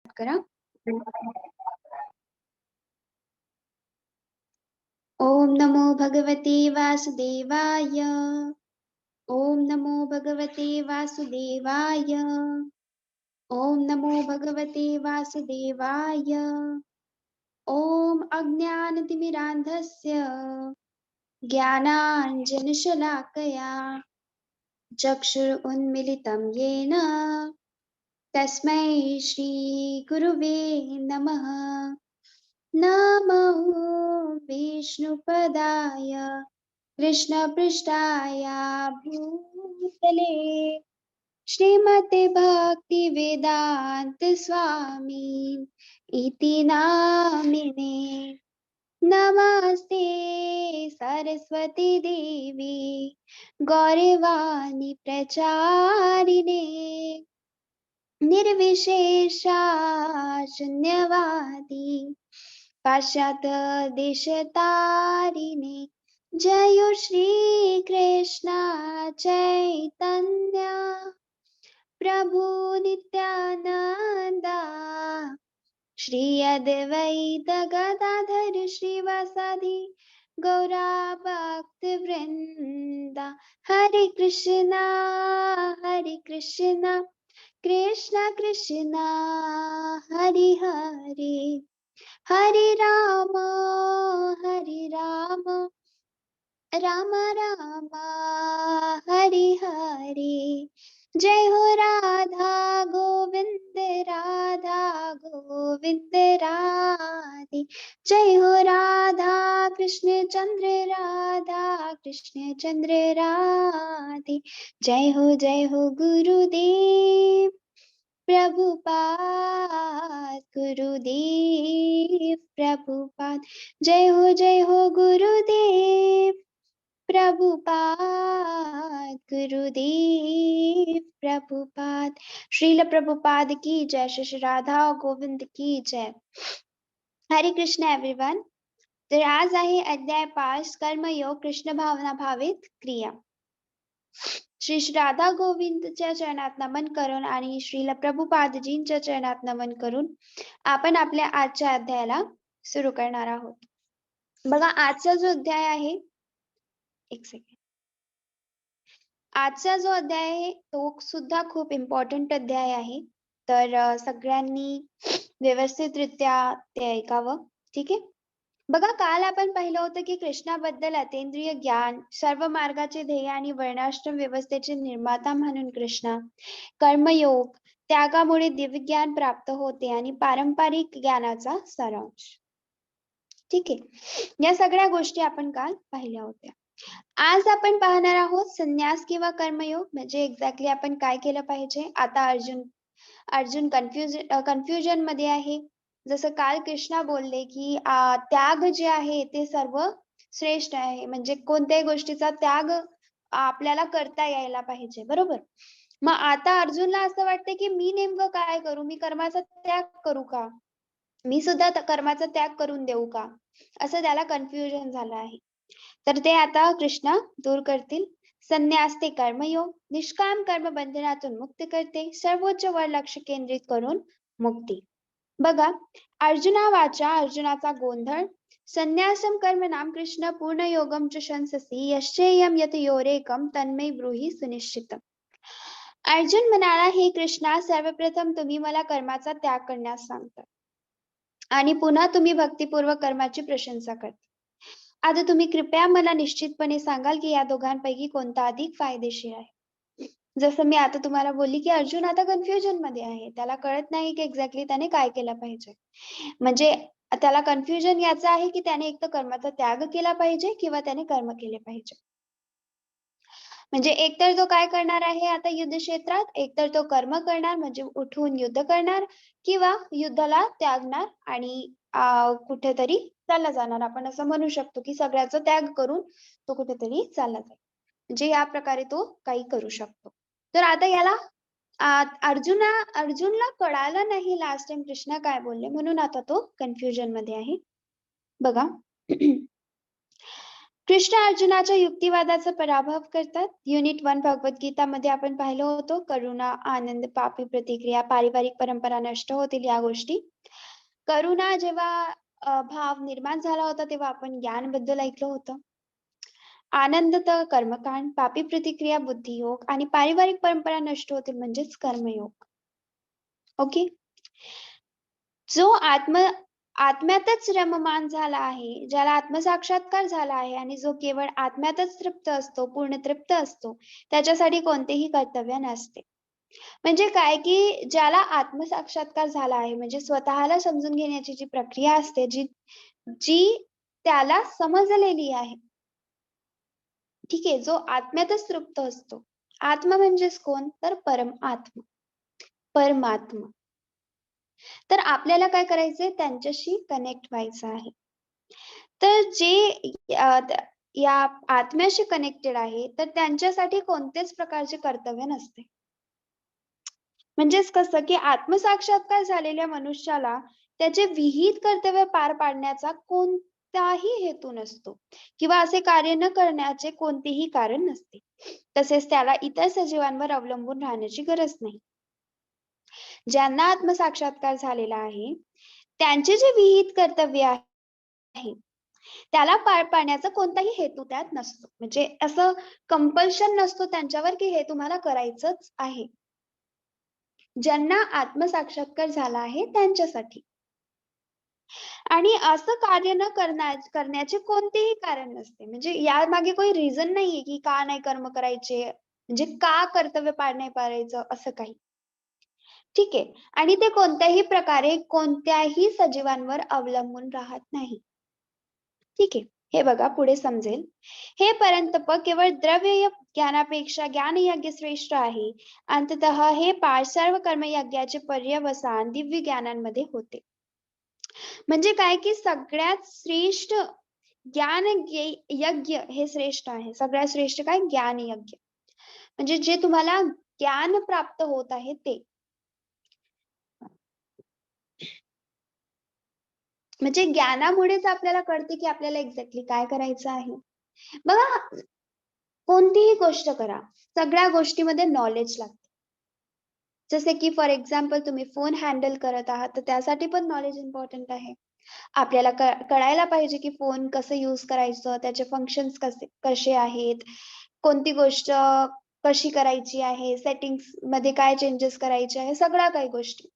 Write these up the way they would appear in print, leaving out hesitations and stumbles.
करा. ओम नमो भगवते वासुदेवाय. ओम नमो भगवते वासुदेवाय. ओम नमो भगवते वासुदेवाय. ओम अज्ञानतिमिरान्धस्य ज्ञानाञ्जनशलाकया चक्षुरुन्मीलितं येन तस्मै श्रीगुरुवे नमः. नमो विष्णुपदाय कृष्णपृष्ठाय भूतले श्रीमते भक्ति वेदांत स्वामी इति नामिने. नमस्ते सरस्वती देवी गौरवाणी प्रचारिणे निर्विशेषा शून्यवादी पाश्चात्य देशतारिणे. जयो श्री कृष्ण चैतन्य प्रभु नित्यानंदा श्री अद्वैत गदाधर श्रीवासादि गौरा भक्त वृंदा. हरे कृष्णा कृष्ण कृष्ण हरे हरे हरे राम राम राम हरे हरे. जय हो राधा गोविंद राधे. जय हो राधा कृष्ण चंद्र राधे. जय हो गुरुदेव प्रभुपाद. जय हो गुरुदेव प्रभुपाद. श्रील प्रभुपाद की जय. श्री राधा गोविंद की जय. हरे कृष्ण एवरीवन. तर आज आहे अध्याय 5 कर्मयोग कृष्ण भावना भावित क्रिया. श्री राधा गोविंदच्या चरणात नमन करून आणि श्रील प्रभुपादजींच्या चरणात नमन करून आपण आपल्या आजच्या अध्यायाला सुरू करणार आहोत. बघा, आजचा जो अध्याय आहे, एक सेकंड, आजचा जो अध्याय आहे तो सुद्धा खूप इम्पॉर्टंट अध्याय आहे. तर सगळ्यांनी व्यवस्थितरित्या ते ऐकावं. ठीक आहे. बघा, काल आपण पाहिलं होतं की कृष्णाबद्दल अतींद्रिय ज्ञान, सर्व मार्गाचे ध्येय आणि वर्णाश्रम व्यवस्थेचे निर्माता म्हणून कृष्ण, कर्मयोग, त्यागामुळे दिव्य ज्ञान प्राप्त होते आणि पारंपरिक ज्ञानाचा सारांश. ठीक आहे. या सगळ्या गोष्टी आपण काल पाहिल्या होत्या. आज आपण पाहणार आहोत संन्यास किंवा कर्मयोग, म्हणजे एक्झॅक्टली आपण काय केलं पाहिजे. आता अर्जुन कन्फ्युजन मध्ये आहे. जसं काल कृष्णा बोलले की त्याग जे आहे ते सर्व श्रेष्ठ आहे, म्हणजे कोणत्याही गोष्टीचा त्याग आपल्याला करता यायला पाहिजे, बरोबर. मग आता अर्जुनला असं वाटतं की मी नेमकं काय करू, मी कर्माचा त्याग करू का, मी सुद्धा कर्माचा त्याग करून देऊ का, असं त्याला कन्फ्युजन झालं आहे. तर ते आता कृष्ण दूर करतील. संन्यास ते कर्मयोग, निष्काम कर्म बंधनातून मुक्त करते, सर्वोच्च वर लक्ष केंद्रित करून मुक्ती. बघा, अर्जुना वाचा, अर्जुनाचा गोंधळ. संन्यासम कर्म नाम कृष्ण पूर्ण योगम च शंससी यश्चेयम यत योरेकम तन्मे ब्रूहि सुनिश्चित. अर्जुन म्हणाला, हे कृष्णा, सर्वप्रथम तुम्ही मला कर्माचा त्याग करण्यास सांगता आणि पुन्हा तुम्ही भक्तिपूर्वक कर्माची प्रशंसा करता. आता तुम्ही कृपया मला निश्चितपणे सांगाल की या दोघांपैकी कोणता अधिक फायदेशीर आहे. जसं मी आता तुम्हाला बोलली की अर्जुन आता कन्फ्युजन मध्ये आहे, त्याला कळत नाही की एक्झॅक्टली त्याने काय केलं पाहिजे. म्हणजे त्याला कन्फ्युजन याचं आहे की त्याने एक तर कर्माचा त्याग केला पाहिजे किंवा त्याने कर्म केले पाहिजे. म्हणजे एकतर तो काय करणार आहे आता युद्ध क्षेत्रात, एकतर तो कर्म करणार म्हणजे उठून युद्ध करणार, किंवा युद्धाला त्यागणार आणि कुठेतरी चालला जाणार. आपण असं म्हणू शकतो की सगळ्याचा त्याग करून तो कुठेतरी चालला जाईल, म्हणजे या प्रकारे तो काही करू शकतो. तर आता याला अर्जुनला कळालं नाही लास्ट टाइम कृष्ण काय बोलले, म्हणून आता तो कन्फ्युजन मध्ये आहे. बघा, कृष्ण अर्जुनाच्या युक्तिवादाचा पराभव करतात. युनिट 1 भगवद्गीता मध्ये आपण पाहिलं होतं, करुणा, आनंद, पापी प्रतिक्रिया, पारिवारिक परंपरा नष्ट होतील या गोष्टी. करुणा जेव्हा भाव निर्माण झाला होता तेव्हा आपण ज्ञान बद्दल ऐकलं होतं. आनंद तर कर्मकांड, पापी प्रतिक्रिया बुद्धियोग आणि पारिवारिक परंपरा नष्ट होतील म्हणजेच कर्मयोग. ओके. जो आत्म्यातच रममाण झाला आहे, ज्याला आत्मसाक्षात्कार झाला आहे आणि जो केवळ आत्म्यातच तृप्त असतो, पूर्ण तृप्त असतो, त्याच्यासाठी कोणतेही कर्तव्य नसते. म्हणजे काय की ज्याला आत्मसाक्षात्कार झाला आहे, म्हणजे स्वतःला समजून घेण्याची जी प्रक्रिया असते, जी जी त्याला समजलेली आहे, ठीक आहे, जो आत्म्यातच तृप्त असतो. आत्मा म्हणजेच कोण? तर परमात्मा. तर आपल्याला काय करायचंय? त्यांच्याशी कनेक्ट व्हायचं आहे. तर जे या आत्म्याशी कनेक्टेड आहे, तर त्यांच्यासाठी कोणतेच प्रकारचे कर्तव्य नसते. म्हणजेच कसं की आत्मसाक्षात्कार झालेल्या मनुष्याला त्याचे विहित कर्तव्य पार पाडण्याचा कोणताही हेतू नसतो किंवा असे कार्य न करण्याचे कोणतेही कारण नसते. तसेच त्याला इतर सजीवांवर अवलंबून राहण्याची गरज नाही. ज्यांना आत्मसाक्षात्कार झालेला आहे, त्यांचे जे विहित कर्तव्य आहे, त्याला पार पाडण्याचा कोणताही हेतू त्यात नसतो. म्हणजे असं कंपल्शन नसतो त्यांच्यावर की हे तुम्हाला करायचंच आहे. ज्यांना आत्मसाक्षात्कार झाला आहे त्यांच्यासाठी. आणि असं कार्य न करण्याचे कोणतेही कारण नसते. म्हणजे यामागे काही रिझन नाहीये की का नाही कर्म करायचे, म्हणजे का कर्तव्य पार नाही पाडायचं असं काही. ठीक आहे. आणि ते कोणत्याही प्रकारे कोणत्याही सजीवांवर अवलंबून राहत नाही. ठीक आहे. हे बघा पुढे समजेल. हे परंतप केवळ द्रव्य ज्ञानापेक्षा ज्ञानयज्ञ श्रेष्ठ आहे. अंततः हे पाठ सर्व कर्मयज्ञाचे पर्यवसान दिव्य ज्ञानांमध्ये होते. म्हणजे काय की सगळ्यात श्रेष्ठ ज्ञान यज्ञ हे श्रेष्ठ आहे. सगळ्यात श्रेष्ठ काय? ज्ञान यज्ञ. म्हणजे जे तुम्हाला ज्ञान प्राप्त होत आहे ते. म्हणजे ज्ञानामुळेच आपल्याला कळते की आपल्याला एक्झॅक्टली काय करायचं आहे. बघा, कोणतीही गोष्ट करा, सगळ्या गोष्टीमध्ये नॉलेज लागते. जसे की फॉर एक्झाम्पल तुम्ही फोन हँडल करत आहात, तर त्यासाठी पण नॉलेज इम्पॉर्टंट आहे. आपल्याला कळायला पाहिजे की फोन कसं यूज करायचं, त्याचे फंक्शन्स कसे आहेत, कोणती गोष्ट कशी करायची आहे, सेटिंग्स मध्ये काय चेंजेस करायचे आहे, सगळ्या काही गोष्टी.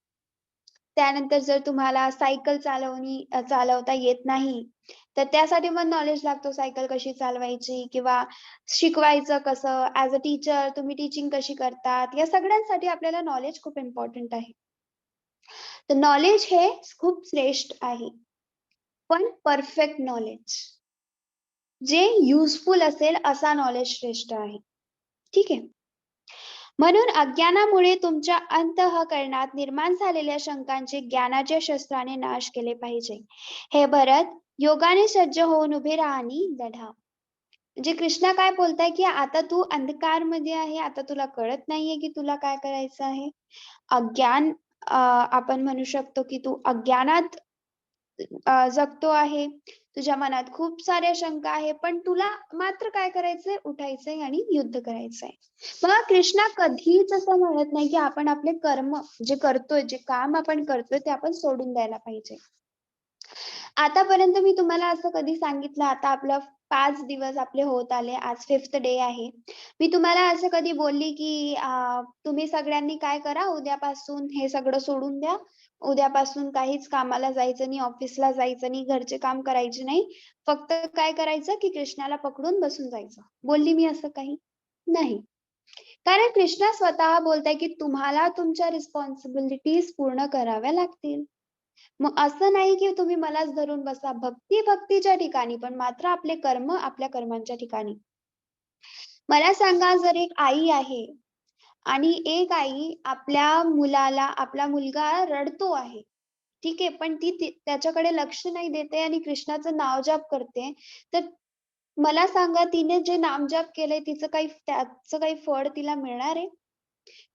त्यानंतर जर तुम्हाला सायकल चालवता येत नाही, तर त्यासाठी पण नॉलेज लागतो सायकल कशी चालवायची किंवा शिकवायचं कसं, ॲज अ टीचर तुम्ही टीचिंग कशी करतात, या सगळ्यांसाठी आपल्याला नॉलेज खूप इम्पॉर्टंट आहे. तर नॉलेज हे खूप श्रेष्ठ आहे, पण परफेक्ट नॉलेज जे युजफुल असेल असा नॉलेज श्रेष्ठ आहे. ठीक आहे. म्हणून अज्ञानामुळे तुमच्या अंतःकरणात निर्माण झालेल्या शंकांचे ज्ञानाच्या शस्त्राने नाश केले पाहिजे. हे भरत योगाने सज्ज होऊन उभे राहा आणि लढा. म्हणजे कृष्णा काय बोलताय की आता तू अंधकारमध्ये आहे, आता तुला कळत नाहीये की तुला काय करायचं आहे. अज्ञान आपण म्हणू शकतो की तू अज्ञानात जगतो आहे. तुझ्या मनात खूप साऱ्या शंका आहे, पण तुला मात्र काय करायचंय? उठायचंय आणि युद्ध करायचंय. बघा, कृष्णा कधीच असं म्हणत नाही की आपण आपले कर्म जे करतोय, जे काम आपण करतोय ते आपण सोडून द्यायला पाहिजे. आतापर्यंत मी तुम्हाला असं कधी सांगितलं, आता आपलं 5 दिवस आपले होत आले, आज 5th डे आहे. मी तुम्हाला असं कधी बोलली की तुम्ही सगळ्यांनी काय करा, उद्यापासून हे सगळं सोडून द्या. उद्यापासून काहीच कामाला जायचं नाही, ऑफिसला जायचं नाही, घरचे काम करायचे नाही. फक्त काय करायचं की कृष्णाला पकडून बसून जायचं. बोलली मी असं काही? नाही. कारण कृष्णा स्वतः बोलताय की तुम्हाला तुमच्या रिस्पॉन्सिबिलिटीज पूर्ण कराव्या लागतील. मग असं नाही की तुम्ही मलाच धरून बसा. भक्तीच्या ठिकाणी पण मात्र आपले कर्म आपल्या कर्मांच्या ठिकाणी. मला सांगा, जर एक आई आहे आणि एक आई आपला मुलगा रडतो आहे. ठीक आहे, पण ती त्याच्याकडे लक्ष नाही देते आणि कृष्णाचं नामजप करते. तर मला सांगा, तिने जे नामजप केलंय त्याचं काही फळ तिला मिळणार आहे?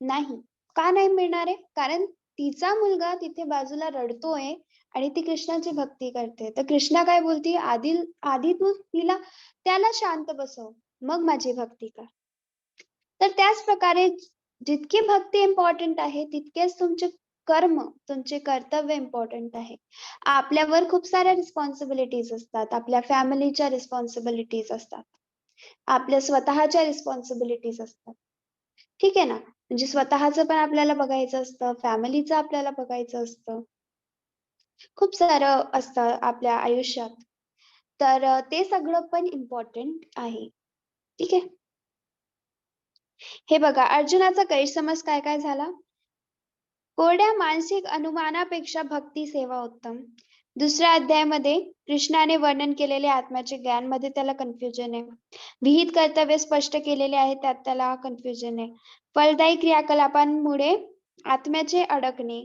नाही. का नाही मिळणार आहे? कारण तिचा मुलगा तिथे बाजूला रडतोय आणि ती कृष्णाची भक्ती करते. तर कृष्णा काय बोलते, आधी आधी तू त्याला शांत बसव, मग माझी भक्ती कर. तर त्याच प्रकारे जितकी भक्ती इम्पॉर्टंट आहे, तितकेच तुमचे कर्म, तुमचे कर्तव्य इम्पॉर्टंट आहे. आपल्यावर खूप साऱ्या रिस्पॉन्सिबिलिटीज असतात. आपल्या फॅमिलीच्या रिस्पॉन्सिबिलिटीज असतात. आपल्या स्वतःच्या रिस्पॉन्सिबिलिटीज असतात. ठीक आहे ना? म्हणजे स्वतःचं पण आपल्याला बघायचं असतं, फॅमिलीचं आपल्याला बघायचं असतं. खूप सारं असतं आपल्या आयुष्यात. तर ते सगळं पण इम्पॉर्टंट आहे. ठीक आहे? हे बघा, अर्जुनाचा गैरसमज काय काय झाला? कोरड्या मानसिक अनुमानापेक्षा भक्ती सेवा उत्तम. दुसऱ्या अध्यायामध्ये कृष्णाने वर्णन केलेले आत्म्याचे ज्ञान मध्ये त्याला कन्फ्युजन आहे. विहित कर्तव्य स्पष्ट केलेले आहे, त्यात त्याला कन्फ्युजन आहे. फलदायी क्रियाकलापांमुळे आत्म्याचे अडकणे.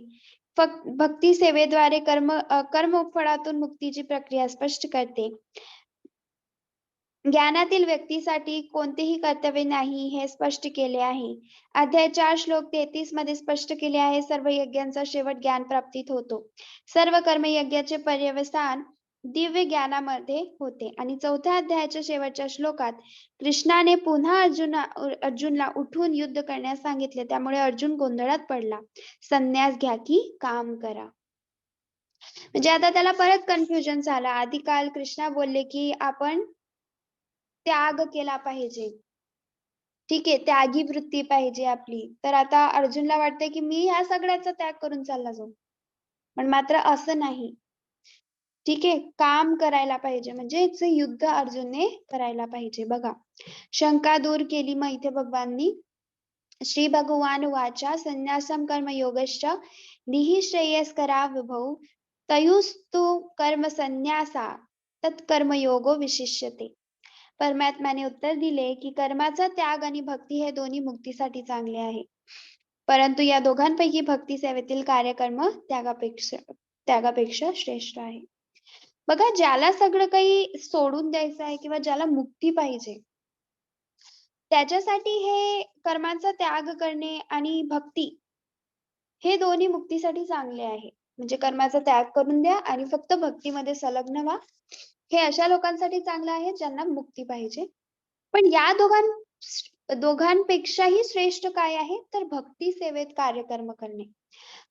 भक्ती सेवेद्वारे कर्मफळातून मुक्तीची प्रक्रिया स्पष्ट करते. ज्ञानातील व्यक्तीसाठी कोणतेही कर्तव्य नाही हे स्पष्ट केले आहे. अध्याय 4 श्लोक 33 मध्ये स्पष्ट केले आहे, सर्व यज्ञांचा शेवट ज्ञान प्राप्तीत होतो. सर्व कर्मयज्ञाचे पर्यवसान दिव्य ज्ञानामध्ये होते. आणि चौथ्या अध्यायाच्या शेवटच्या श्लोकात कृष्णाने पुन्हा अर्जुनला उठून युद्ध करण्यास सांगितले. त्यामुळे अर्जुन गोंधळात पडला. संन्यास घ्या की काम करा. म्हणजे आता त्याला परत कन्फ्युजन झाला. आधी काल कृष्णा बोलले की आपण त्याग केला पाहिजे. ठीक आहे, त्यागी वृत्ती पाहिजे आपली. तर आता अर्जुनला वाटतंय की मी ह्या सगळ्याचा त्याग करून चालला जाऊ. पण मात्र असं नाही. ठीक आहे, काम करायला पाहिजे. म्हणजे युद्ध अर्जुनने करायला पाहिजे. बघा, शंका दूर केली मग इथे भगवाननी. श्री भगवान वाचा संन्यासम कर्म योगश्च निहि श्रेयस्करा विभौ तयुस्तु कर्म संन्यासा तत्कर्मयोगो विशिष्यते. परमात्म्याने उत्तर दिले की कर्माचा त्याग आणि भक्ती हे दोन्ही मुक्तीसाठी चांगले आहे. परंतु या दोघांपैकी भक्ती सेवेतील कार्यकर्म त्यागापेक्षा श्रेष्ठ आहे. बघा, ज्याला सगळं काही सोडून द्यायचं आहे किंवा ज्याला मुक्ती पाहिजे, त्याच्यासाठी हे कर्माचा त्याग करणे आणि भक्ती हे दोन्ही मुक्तीसाठी चांगले आहे. म्हणजे कर्माचा त्याग करून द्या आणि फक्त भक्तीमध्ये संलग्न व्हा. हे अशा लोकांसाठी चांगलं आहे ज्यांना मुक्ती पाहिजे. पण या दोघांपेक्षाही श्रेष्ठ काय आहे, तर भक्ती सेवेत कार्यकर्म करणे.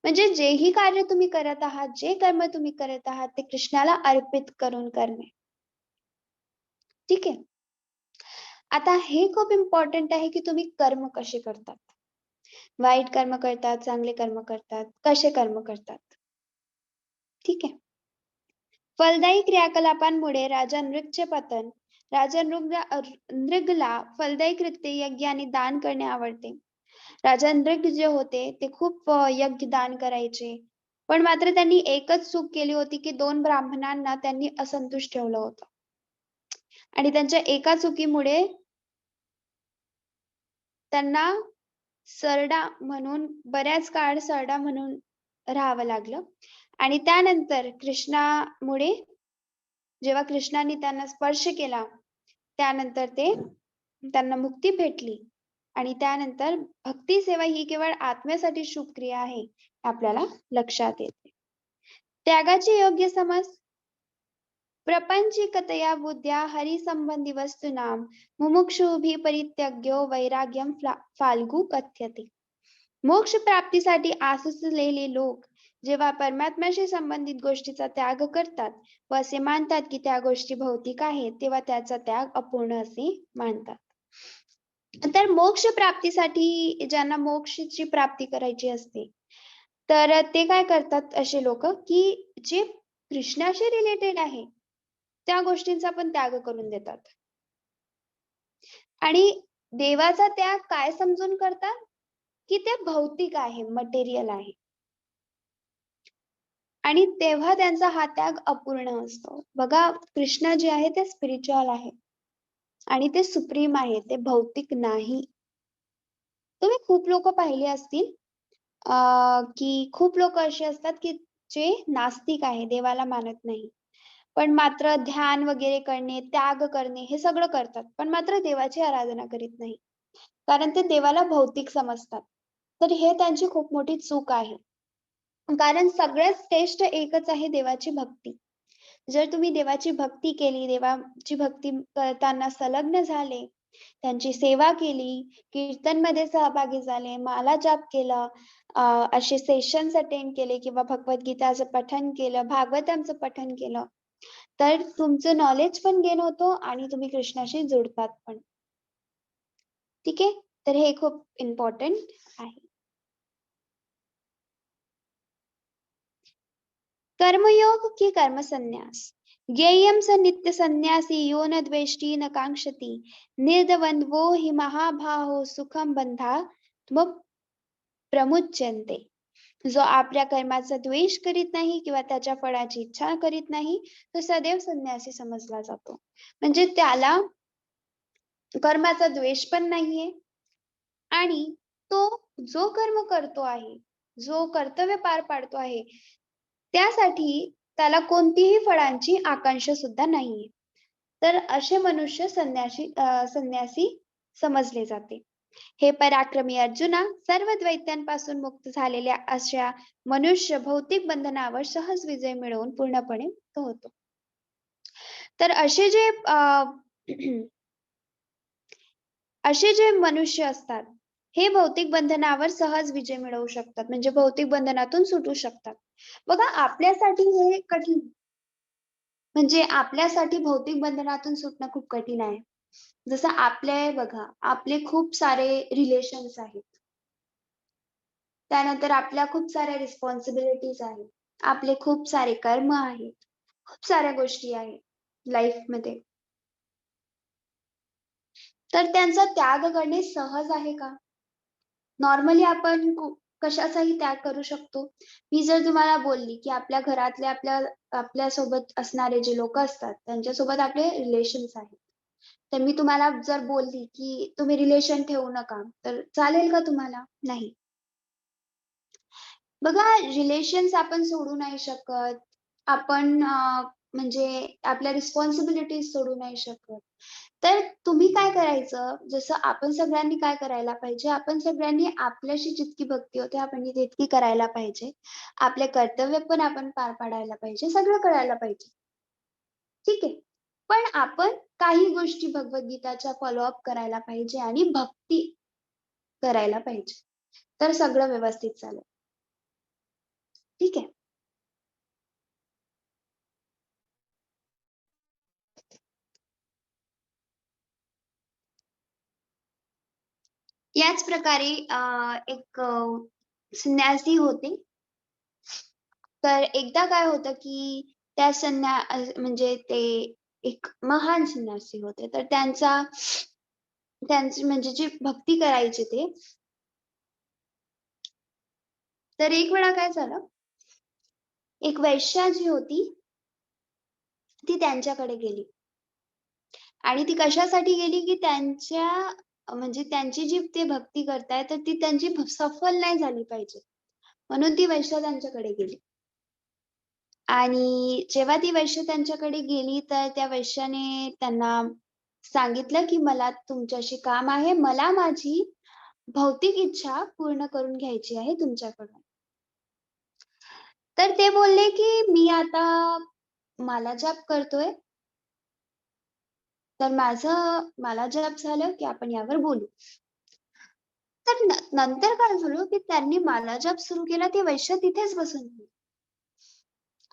म्हणजे जेही कार्य तुम्ही करत आहात, जे कर्म तुम्ही करत आहात, ते कृष्णाला अर्पित करून करणे. ठीक आहे? आता हे खूप इम्पॉर्टंट आहे की तुम्ही कर्म कसे करतात. वाईट कर्म करतात, चांगले कर्म करतात, कसे कर्म करतात. ठीक आहे? फलदायी क्रियाकलापांमुळे राजा नृगचे पतन. राजा नृगला फलदायी कृत्य, यज्ञ आणि दान करणे आवडते. राजा नृग जे होते ते खूप यज्ञ दान करायचे. पण मात्र त्यांनी एकच चूक केली होती की 2 ब्राह्मणांना त्यांनी असंतुष्ट ठेवलं होतं. आणि त्यांच्या एका चुकीमुळे त्यांना सरडा म्हणून, बऱ्याच काळ सरडा म्हणून राहावं लागलं. आणि त्यानंतर कृष्णामुळे, जेव्हा कृष्णाने त्यांना स्पर्श केला, त्यानंतर त्यांना मुक्ती भेटली. आणि त्यानंतर भक्ती सेवा ही केवळ आत्म्यासाठी शुभ क्रिया आहे, आपल्याला लक्षात येते. त्यागाचे योग्य समज. प्रपंचिकतया बुद्ध्या हरिसंबंधी वस्तूनां मुमुक्षुभिः परित्यज्यो वैराग्यम फाल्गु कथ्यते. मोक्ष प्राप्तीसाठी आसुसलेले लोक जेव्हा परमात्म्याशी संबंधित गोष्टीचा त्याग करतात व असे मानतात की त्या गोष्टी भौतिक आहेत, तेव्हा त्याचा त्याग अपूर्ण असे मानतात. तर मोक्ष प्राप्तीसाठी, ज्यांना मोक्षाची प्राप्ती करायची असते, तर ते काय करतात असे लोक, की जे कृष्णाशी रिलेटेड आहे त्या गोष्टींचा पण त्याग करून देतात. आणि देवाचा त्याग काय समजून करतात, की ते भौतिक आहे, मटेरियल आहे. आणि तेव्हा त्यांचा हा त्याग अपूर्ण असतो. बघा, कृष्ण जे आहे ते स्पिरिच्युअल आहे आणि ते सुप्रीम आहे, ते भौतिक नाही. तुम्ही खूप लोक पाहिले असतील की खूप लोक असे असतात की जे नास्तिक आहे, देवाला मानत नाही, पण मात्र ध्यान वगैरे करणे, त्याग करणे हे सगळं करतात, पण मात्र देवाची आराधना करीत नाही, कारण ते देवाला भौतिक समजतात. तर हे त्यांची खूप मोठी चूक आहे. कारण सगळ्यात श्रेष्ठ एकच आहे, देवाची भक्ती. जर तुम्ही देवाची भक्ती केली, देवाची भक्ती करताना संलग्न झाले, त्यांची सेवा केली, कीर्तनमध्ये सहभागी झाले, माला जाप केला, असे सेशन्स अटेंड केले किंवा भगवद्गीताचं पठण केलं, भागवतांचं पठण केलं, तर तुमचं नॉलेज पण गेन होतो आणि तुम्ही कृष्णाशी जुडतात पण. ठीक आहे? तर हे खूप इम्पॉर्टंट आहे. कर्मयोग की कर्मसन्यास. ज्ञेयं स नित्यसन्न्यासी यो न द्वेष्टि न काङ्क्षति निर्द्वन्द्वो हि महाबाहो सुखं बन्धात् प्रमुच्यन्ते. जो आपल्या कर्माचा द्वेष करीत नाही किंवा त्याच्या फळाची इच्छा करीत नाही, तो सदैव संन्यासी समजला जातो. म्हणजे त्याला कर्माचा द्वेष पण नाहीये आणि तो जो कर्म करतो आहे, जो कर्तव्य पार पाडतो आहे, त्यासाठी त्याला कोणतीही फळांची आकांक्षा सुद्धा नाहीये. तर असे मनुष्य संन्यासी समजले जाते. हे पराक्रमी अर्जुना, सर्व द्वैत्यांपासून मुक्त झालेल्या अशा मनुष्य भौतिक बंधनावर सहज विजय मिळवून पूर्णपणे मुक्त होतो. तर असे जे मनुष्य असतात, हे भौतिक बंधनावर सहज विजय मिळवू शकतात, म्हणजे भौतिक बंधनातून सुटू शकतात. बघा, आपल्यासाठी हे कठीण, म्हणजे आपल्यासाठी भौतिक बंधनातून सुटणं खूप कठीण आहे. जसं आपले बघा, आपले खूप सारे रिलेशन्स आहेत. त्यानंतर आपल्या खूप साऱ्या रिस्पॉन्सिबिलिटीज आहेत. आपले खूप सारे कर्म आहेत. खूप साऱ्या गोष्टी आहेत लाईफमध्ये. तर त्यांचा त्याग करणे सहज आहे का? नॉर्मली आपण कशाचाही त्याग करू शकतो. मी जर तुम्हाला बोलली, की आपल्या घरातले आपल्यासोबत असणारे जे लोकं असतात, त्यांच्यासोबत आपले रिलेशन्स आहेत. तर मी तुम्हाला जर बोलली, की तुम्ही रिलेशन ठेवू नका, तर चालेल का तुम्हाला? नाही. बघा, रिलेशन्स आपण सोडू नाही शकत. आपण म्हणजे आपल्या रिस्पॉन्सिबिलिटीज सोडू नाही शकत. तर तुम्ही काय करायचं, जसं आपण सगळ्यांनी काय करायला पाहिजे, आपण सगळ्यांनी आपल्याशी जितकी भक्ती होते, आपण तितकी करायला पाहिजे. आपले कर्तव्य पण आपण पार पाडायला पाहिजे, सगळं करायला पाहिजे. ठीक आहे. पण आपण काही गोष्टी भगवद्गीताच्या फॉलोअप करायला पाहिजे आणि भक्ती करायला पाहिजे. तर सगळं व्यवस्थित चालेल. ठीक आहे. याच प्रकारे एक संन्यासी होते. तर एकदा काय होतं, की त्या म्हणजे ते एक महान संन्यासी होते. तर त्यांची म्हणजे जी भक्ती करायचे ते. तर एक वेळा काय झालं, एक वेश्या जी होती, ती त्यांच्याकडे गेली आणि ती कशासाठी गेली, की म्हणजे त्यांची जी ते भक्ती करतायत, तर ती त्यांची सफल नाही झाली पाहिजे. म्हणून ती वेश्या त्यांच्याकडे गेली. आणि जेव्हा ती वेश्या त्यांच्याकडे गेली, तर त्या वेश्याने त्यांना सांगितलं, की "मला तुमच्याशी काम आहे. मला माझी भौतिक इच्छा पूर्ण करून घ्यायची आहे तुमच्याकडून." तर ते बोलले, की "मी आता माला जाप करतोय, तर माला जाप झालं, की आपण यावर बोलू." तर नंतर काय झालं, की त्यांनी माला जाप सुरू केला, ती वेश्या तिथेच बसून होती.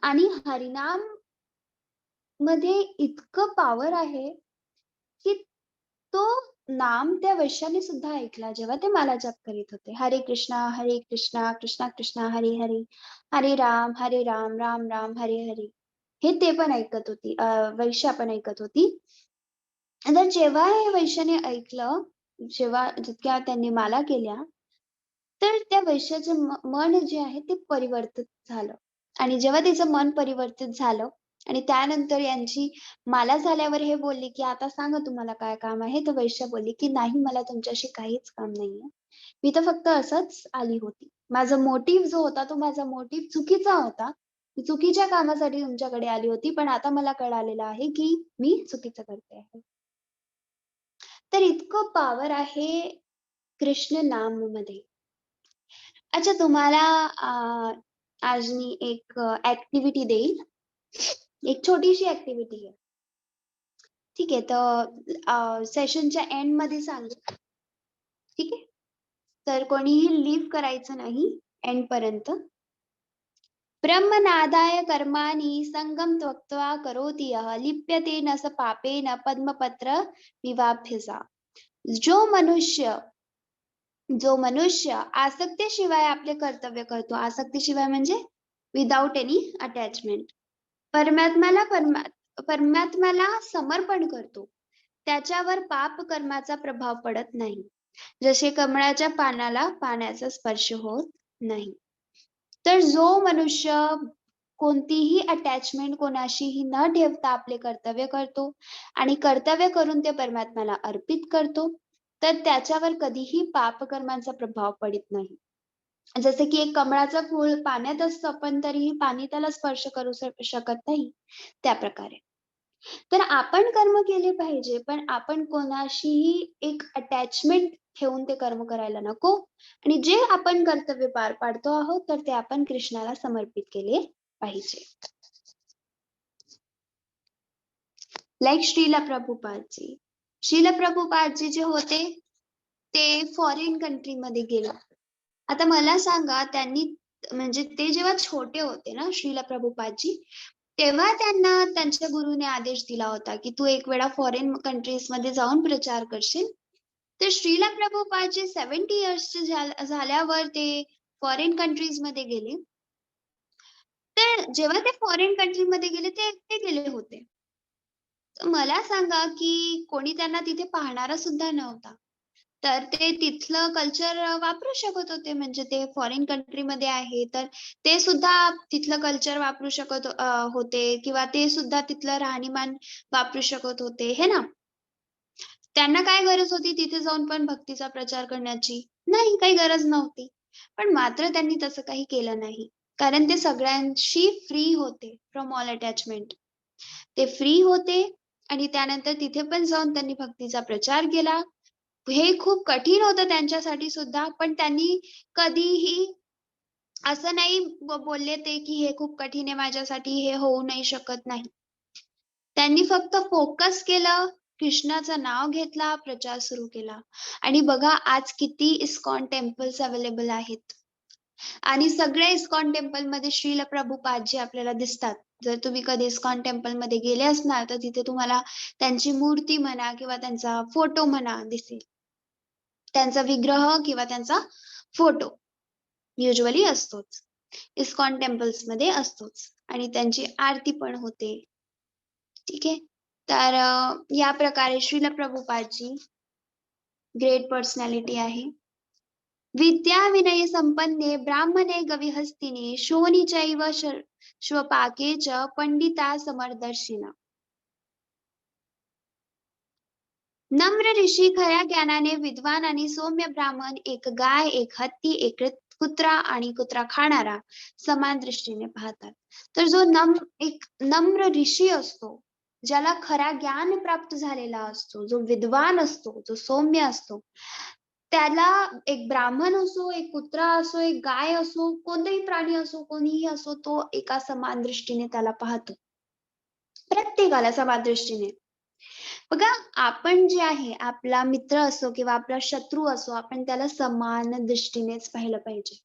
आणि हरिनाम मध्ये इतकं पॉवर आहे, की तो नाम त्या वेश्याने सुद्धा ऐकला जेव्हा ते माला जाप करीत होते. हरे कृष्णा, कृष्णा कृष्णा, हरे हरे, हरे राम, राम राम, हरे हरे. हे ते पण ऐकत होती. वेश्या पण ऐकत होती. तर जेव्हा हे वेश्याने ऐकलं, जेव्हा जितक्या त्यांनी माला केल्या, तर त्या वेश्याचं मन जे आहे ते परिवर्तित झालं. आणि जेव्हा तिचं मन परिवर्तित झालं आणि त्यानंतर यांची माला झाल्यावर हे बोलले, की "आता सांगा तुम्हाला काय काम आहे?" तर वेश्या बोलली, की "नाही, मला तुमच्याशी काहीच काम नाहीये. मी तर फक्त असंच आली होती. माझा मोटिव्ह जो होता, तो माझा मोटिव्ह चुकीचा होता. मी चुकीच्या कामासाठी तुमच्याकडे आली होती. पण आता मला कळालेलं आहे, की मी चुकीचं करते आहे." तर इतकं पॉवर आहे कृष्ण नाममध्ये. अच्छा, तुम्हाला आज मी एक ऍक्टिव्हिटी देईल. एक छोटीशी ऍक्टिव्हिटी आहे. ठीक आहे, तर सेशनच्या एंड मध्ये सांगेल. ठीक आहे, तर कोणीही लिव्ह करायचं नाही एंड पर्यंत. ब्रह्मनादाय कर्माणि संगम त्यक्त्वा करोति यः लिप्यते न स पापेन पद्मपत्र विवाभ्यसा. जो मनुष्य आसक्तीशिवाय आपले कर्तव्य करतो, आसक्तीशिवाय म्हणजे विदाउट एनी अटॅचमेंट, परमात्म्याला समर्पण करतो, त्याच्यावर पाप कर्माचा प्रभाव पडत नाही, जसे कमळाच्या पानाला पाण्याचा स्पर्श होत नाही. तर जो मनुष्य कोणतीही अटॅचमेंट कोणाशीही न ठेवता आपले कर्तव्य करतो आणि कर्तव्य करून ते परमात्म्याला अर्पित करतो, तर त्याच्यावर कधीही पापकर्मांचा प्रभाव पडत नाही. जसे की एक कमळाचं फूल पाण्यात असतं पण तरीही पाणी त्याला स्पर्श करू शकत नाही, त्या प्रकारे. तर आपण कर्म केले पाहिजे, पण आपण कोणाशीही एक अटॅचमेंट ठेवून ते कर्म करायला नको. आणि जे आपण कर्तव्य पार पाडतो आहोत तर ते आपण कृष्णाला समर्पित केले पाहिजे. लाईक श्रील प्रभुपादजी. श्रील प्रभुपादजी जे होते ते फॉरेन कंट्री मध्ये गेले. आता मला सांगा, त्यांनी म्हणजे ते जेव्हा छोटे होते ना श्रील प्रभुपादजी, तेव्हा त्यांना त्यांच्या गुरुने आदेश दिला होता की तू एक वेळा फॉरेन कंट्रीज मध्ये जाऊन प्रचार करशील. तर श्रील प्रभुपादजी 70 इयर्सचे झाल्यावर ते फॉरेन कंट्रीज मध्ये गेले. तर जेव्हा ते फॉरेन कंट्री मध्ये गेले ते एकटे गेले होते. मला सांगा की कोणी त्यांना तिथे पाहणारा सुद्धा नव्हता. तर ते तिथलं कल्चर वापरू शकत होते. म्हणजे ते फॉरेन कंट्री मध्ये आहे तर ते सुद्धा तिथलं कल्चर वापरू शकत होते किंवा ते सुद्धा तिथलं राहणीमान वापरू शकत होते, हे ना. त्यांना काय गरज होती तिथे जाऊन पण भक्तीचा प्रचार करण्याची? नाही, काही गरज नव्हती. पण मात्र त्यांनी तसं काही केलं नाही. कारण ते सगळ्यांशी फ्री होते फ्रॉम ऑल अटॅचमेंट. ते फ्री होते आणि त्यानंतर तिथे पण जाऊन त्यांनी भक्तीचा प्रचार केला. हे खूप कठीण होतं त्यांच्यासाठी सुद्धा, पण त्यांनी कधीही असं नाही बोलले ते की हे खूप कठीण आहे माझ्यासाठी, हे होऊ नाही शकत, नाही. त्यांनी फक्त फोकस केलं, कृष्णाचं नाव घेतला, प्रचार सुरू केला. आणि बघा आज किती इस्कॉन टेम्पल्स अवेलेबल आहेत. आणि सगळ्या इस्कॉन टेम्पल मध्ये श्रील प्रभुपादजी आपल्याला दिसतात. जर तुम्ही कधी इस्कॉन टेम्पल मध्ये गेले असणार तर तिथे तुम्हाला त्यांची मूर्ती म्हणा किंवा त्यांचा फोटो म्हणा दिसेल. त्यांचा विग्रह किंवा त्यांचा फोटो युजुअली असतोच. इस्कॉन टेम्पल्स मध्ये असतोच आणि त्यांची आरती पण होते. ठीक आहे. तर या प्रकारे श्रील प्रभुपादजी ग्रेट पर्सनॅलिटी आहे. विद्या विनय संपन्ने ब्राह्मणे गविहस्तिने शोनी चैव श्वपाके च पंडिता समरदर्शिना. नम्र ऋषी खऱ्या ज्ञानाने विद्वान आणि सौम्य ब्राह्मण, एक गाय, एक हत्ती, एक कुत्रा आणि कुत्रा खाणारा समान दृष्टीने पाहतात. तर जो एक नम्र ऋषी असतो, ज्याला खरा ज्ञान प्राप्त झालेला असतो, जो विद्वान असतो, जो सौम्य असतो, त्याला एक ब्राह्मण असो, एक कुत्रा असो, एक गाय असो, कोणताही प्राणी असो, कोणीही असो, तो एका समान दृष्टीने त्याला पाहतो. प्रत्येकाला समान दृष्टीने. बघा, आपण जे आहे आपला मित्र असो किंवा आपला शत्रू असो, आपण त्याला समान दृष्टीनेच पाहिलं पाहिजे.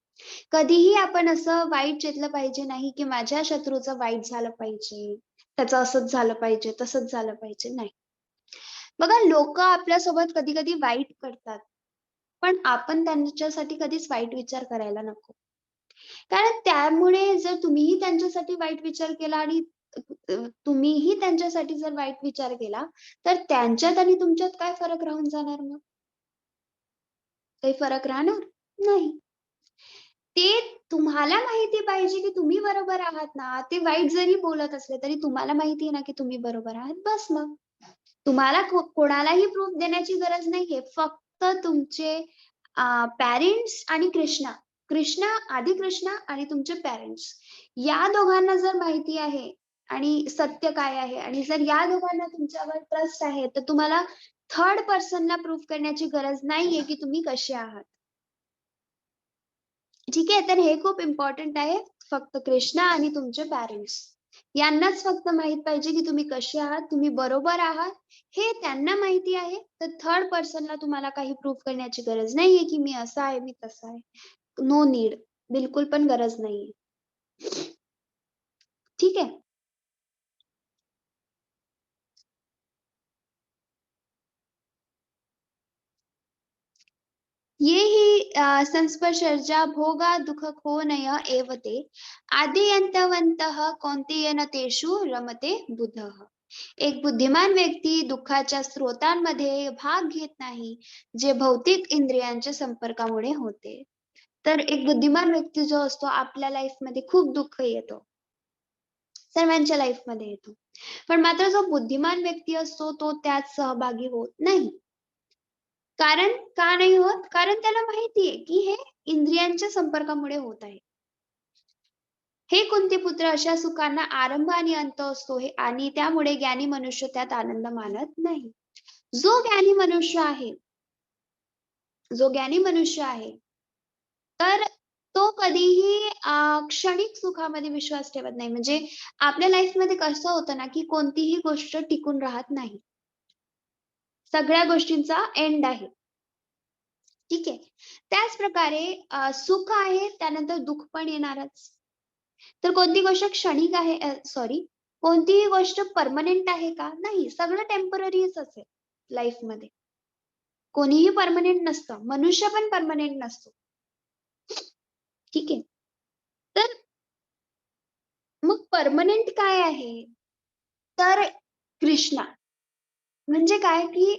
कधीही आपण असं वाईट चितलं पाहिजे नाही की माझ्या शत्रूचं वाईट झालं पाहिजे, त्याचं असंच झालं पाहिजे, तसंच झालं पाहिजे, नाही. बघा, लोक आपल्यासोबत कधी कधी वाईट करतात, पण आपण त्यांच्यासाठी कधीच वाईट विचार करायला नको. कारण त्यामुळे जर तुम्हीही त्यांच्यासाठी वाईट विचार केला आणि तुम्हीही त्यांच्यासाठी जर वाईट विचार केला तर त्यांच्यात आणि तुमच्यात काय फरक राहून जाणार? मग काही फरक राहणार नाही. ते तुम्हाला माहिती पाहिजे की तुम्ही बरोबर आहात ना. ते वाईट जरी बोलत असले तरी तुम्हाला माहिती आहे ना की तुम्ही बरोबर आहात. बस मग तुम्हाला कोणालाही प्रूफ देण्याची गरज नाहीये. फक्त तुमचे पॅरेंट्स आणि आधी कृष्णा आणि तुमचे पॅरेंट्स, या दोघांना जर माहिती आहे आणि सत्य काय आहे आणि जर या दोघांना तुमच्यावर ट्रस्ट आहे तर तुम्हाला थर्ड पर्सनला प्रूफ करण्याची गरज नाहीये की तुम्ही कसे आहात. ठीक आहे, तर हे खूप इम्पॉर्टंट आहे. फक्त कृष्णा आणि तुमचे पॅरेंट्स यांनाच फक्त माहित पाहिजे की तुम्ही कसे आहात, तुम्ही बरोबर आहात, हे त्यांना माहिती आहे. तर थर्ड पर्सनला तुम्हाला काही प्रूव्ह करण्याची गरज नाहीये की मी असा आहे, मी तसा आहे. No need. बिलकुल पण गरज नाहीये. ठीक आहे. ये हि संस्पर्शर्जा भोगा दुःख खोनय एव ते आदियंतवन्तः कौन्तेयन तेषु रमते बुधः. एक बुद्धिमान व्यक्ती दुःखाच्या स्रोतांमध्ये भाग घेत नाही, जे भौतिक इंद्रियांच्या संपर्कामुळे होते. तर एक बुद्धिमान व्यक्ती जो असतो आपल्या लाईफमध्ये खूप दुःख येतो. सर्वांच्या लाईफमध्ये येतो. पण मात्र जो बुद्धिमान व्यक्ती असतो तो त्यात सहभागी होत नाही. कारण का नाही होत? कारण त्याला माहिती आहे, की हे इंद्रियांच्या संपर्कामुळे होत आहे. हे कुंतीपुत्र अशा सुखांना आरंभ आणि अंत असतो हे आणि त्यामुळे ज्ञानी मनुष्य त्यात आनंद मानत नाही. जो ज्ञानी मनुष्य आहे, जो ज्ञानी मनुष्य आहे, तर तो कधीही क्षणिक सुखामध्ये विश्वास ठेवत नाही. म्हणजे आपल्या लाईफमध्ये कसं होतं ना, की कोणतीही गोष्ट टिकून राहत नाही. सगळ्या गोष्टींचा एंड आहे. ठीक आहे. त्याच प्रकारे सुख आहे, त्यानंतर दुःख पण येणारच. तर कोणती गोष्ट क्षणिक आहे सॉरी कोणतीही गोष्ट परमनेंट आहे का? नाही. सगळं टेम्पररीच असेल लाईफमध्ये. कोणीही परमनेंट नसतं. मनुष्य पण परमनेंट नसतो. ठीक आहे. तर मग परमनेंट काय आहे? तर कृष्णा. म्हणजे काय, की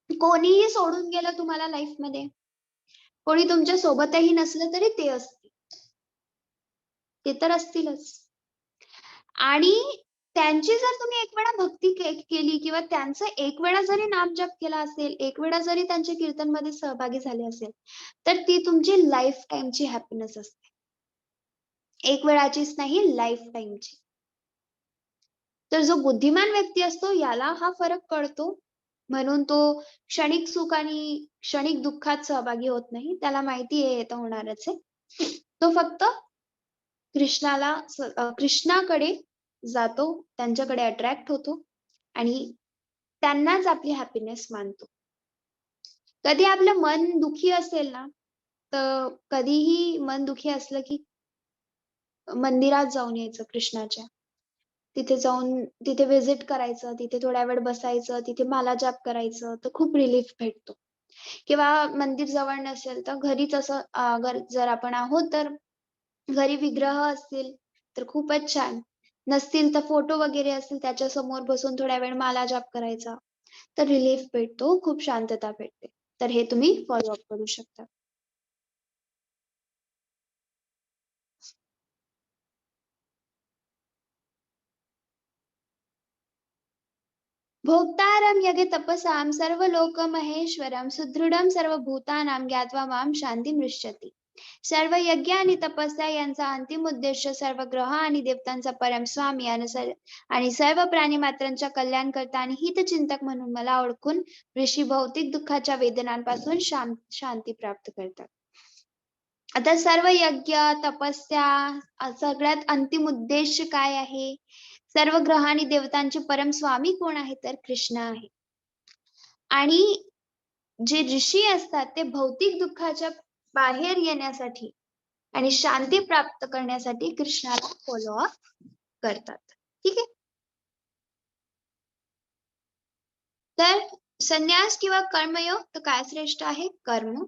कोणीही सोडून गेलं तुम्हाला लाईफमध्ये, कोणी तुमच्या सोबतही नसलं तरी ते असतील. ते तर असतीलच. आणि त्यांची जर तुम्ही एक वेळा भक्ती केली किंवा त्यांचं एक वेळा जरी नामजप केला असेल, एक वेळा जरी त्यांच्या कीर्तनमध्ये सहभागी झाले असेल, तर ती तुमची लाईफ टाईमची हॅपीनेस असते. एक वेळाचीच नाही, लाईफ टाईमची. तर जो बुद्धिमान व्यक्ती असतो याला हा फरक कळतो. म्हणून तो क्षणिक सुख आणि क्षणिक दुःखात सहभागी होत नाही. त्याला माहिती आहे हे तर होणारच आहे. तो फक्त कृष्णाकडे जातो, त्यांच्याकडे अट्रॅक्ट होतो आणि त्यांनाच आपली हॅपीनेस मानतो. कधी आपलं मन दुखी असेल ना, तर कधीही मन दुखी असलं की मंदिरात जाऊन यायचं कृष्णाच्या. तिथे जाऊन तिथे व्हिजिट करायचं, तिथे थोड्या वेळ बसायचं, तिथे माला जाप करायचं, तर खूप रिलीफ भेटतो. किंवा मंदिर जवळ नसेल तर घरीच असं जर आपण आहोत तर घरी विग्रह असतील तर खूपच छान. नसतील तर फोटो वगैरे असतील त्याच्या समोर बसून थोड्या वेळ माला जाप करायचा. तर रिलीफ भेटतो, खूप शांतता भेटते. तर हे तुम्ही फॉलो अप करू शकता. भोक्तारं यगे तपसां सर्वलोकमहेश्वरं सुदृढं सर्वभूतानां ज्ञात्वा मां शान्तिमृच्छति. सर्व यज्ञ आणि तपस्या यांचा अंतिम उद्देश सर्व ग्रह आणि देवतांचा परमस्वामी आणि सर्व प्राणीमात्रांच्या कल्याणकर्ता आणि हितचिंतक म्हणून मला ओळखून ऋषी भौतिक दुःखाच्या वेदनांपासून शांती प्राप्त करतात. आता सर्व यज्ञ, तपस्या सगळ्यात अंतिम उद्देश काय आहे? सर्व ग्रह आणि देवतांचे परम स्वामी कोण आहे? तर कृष्ण आहे. आणि जे ऋषी असतात ते भौतिक दुःखाच्या बाहेर येण्यासाठी आणि शांती प्राप्त करण्यासाठी कृष्णाला फॉलो अप करतात. ठीक आहे. तर संन्यास किंवा कर्मयोग तर काय श्रेष्ठ आहे? कर्म.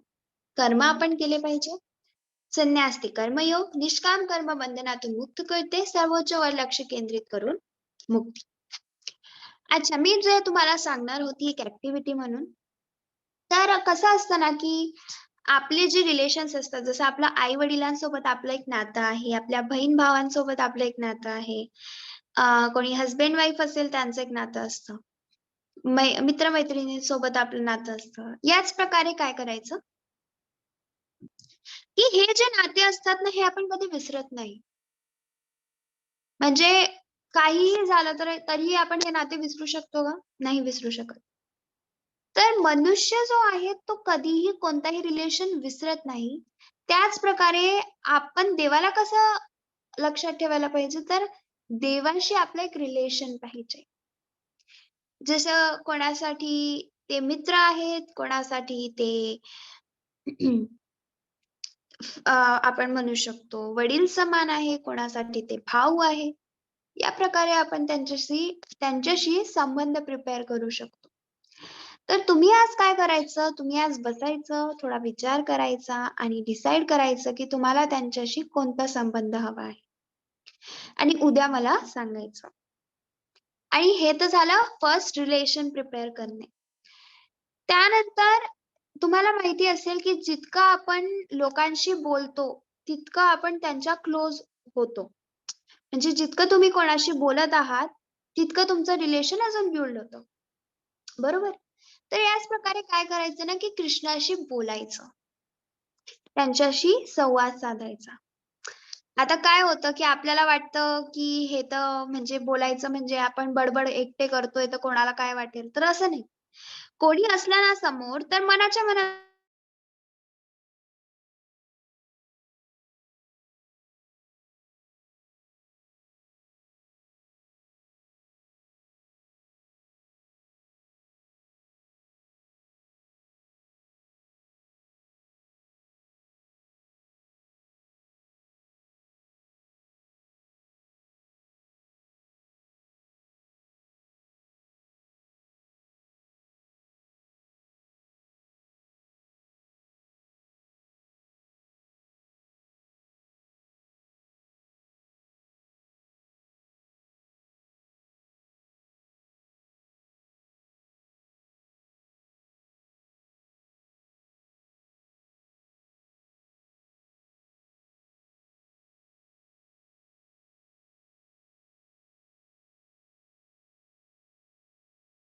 कर्म आपण केले पाहिजे. संन्यास ते कर्मयोग निष्काम कर्म बंधनातून मुक्त करते, सर्वोच्च वर लक्ष केंद्रित करून मुक्ती. अच्छा, मी जे तुम्हाला सांगणार होती एक ऍक्टिव्हिटी म्हणून. तर कसं असतं ना, की आपले जे रिलेशन्स असतात, जसं आपलं आई-वडिलांसोबत आपलं एक नातं आहे, आपल्या बहीण-भावांसोबत आपलं एक नातं आहे. कोणी हसबँड वाईफ असेल त्यांचं एक नातं असतं. मित्र-मैत्रिणींसोबत आपलं नातं असतं. याच प्रकारे काय करायचं, की हे जे नाते असतात ना, हे आपण कधी विसरत नाही. म्हणजे काहीही झालं तर तरीही आपण हे नाते विसरू शकतो का? नाही विसरू शकत. तर मनुष्य जो आहे तो कधीही कोणताही रिलेशन विसरत नाही. त्याच प्रकारे आपण देवाला कसं लक्षात ठेवायला पाहिजे, तर देवाशी आपलं एक रिलेशन पाहिजे. जसं कोणासाठी ते मित्र आहेत, कोणासाठी ते आपण म्हणू शकतो वडील समान आहे, कोणासाठी ते भाऊ आहे. या प्रकारे आपण त्यांच्याशी संबंध प्रिपेअर करू शकतो. तर तुम्ही आज काय करायचं? तुम्ही आज बसायचं, थोडा विचार करायचा आणि डिसाईड करायचं, की तुम्हाला त्यांच्याशी कोणता संबंध हवा आहे आणि उद्या मला सांगायचं. आणि हे तर झालं फर्स्ट रिलेशन प्रिपेअर करणे. त्यानंतर तुम्हाला माहिती असेल, की जितकं आपण लोकांशी बोलतो, तितकं आपण त्यांच्या क्लोज होतो. म्हणजे जितकं तुम्ही कोणाशी बोलत आहात, तितकं तुमचं रिलेशन अजून बिल्ड होतं. बरोबर? तर याच प्रकारे काय करायचं ना, की कृष्णाशी बोलायचं. त्यांच्याशी संवाद साधायचा. आता काय होतं, की आपल्याला वाटतं, की हे तर म्हणजे बोलायचं म्हणजे आपण बडबड एकटे करतोय, तर कोणाला काय वाटेल? तर असं नाही. कोणी असलं ना समोर, तर मनाच्या मनात